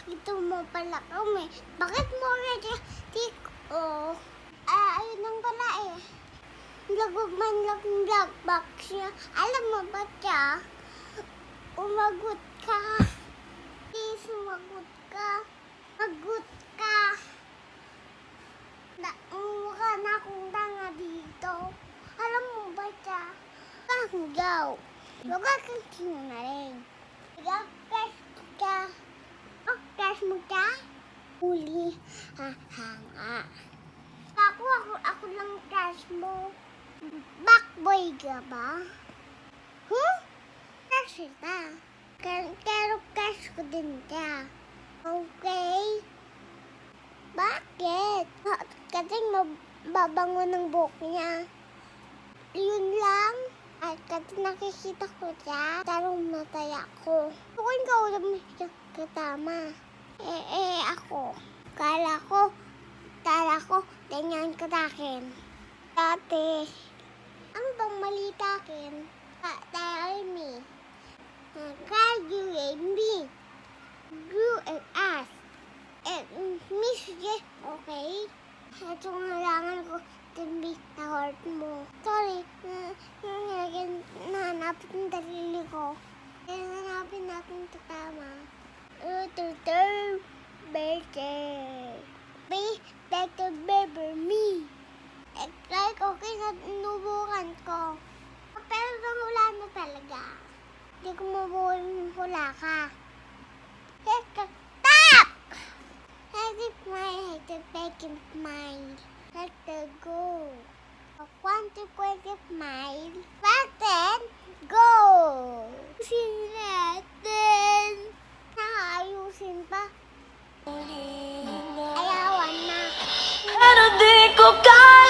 Ito mo pala kami. Bakit mo ready? Oh. Ayun lang pala eh. Lagog man lang vlog box niya. Alam mo ba siya? Umagot ka. Please, umagot ka. Magot ka. Mukha na akong tanga dito. Alam mo ba siya? Panggaw. Lugar kang sinungaling. Crush ka. Oh, crush mo ka? Uli. Hanga. Ako lang crush mo. Backboy ka ba? Crush kita. Pero crush ko din ka. Okay? Bakit? Kasi mababango ng buhok niya. Yun lang. At kasi nakikita ko siya, tarong matay ako. Kung ikaw lang siya katama. Ako. Kala ko, ganyan ka akin. Dati, ano bang mali sa akin? Tell me. Graduate me. Grew an ass. And miss you, okay? Ito ang halangan ko, timbi na heart mo. Sorry, nahanapin ang dalili ko. Nahanapin natin ito tama. Birthday. Better beber me. Like, okay na inubukan ko. Pero wala na talaga. Hindi ko mabuhin hula ka. Stop! Hate it, making mine. Let her go. I want to break it mine. But then, go! Ayusin natin. Ayusin pa. Ayawan na. Pero di ko kaya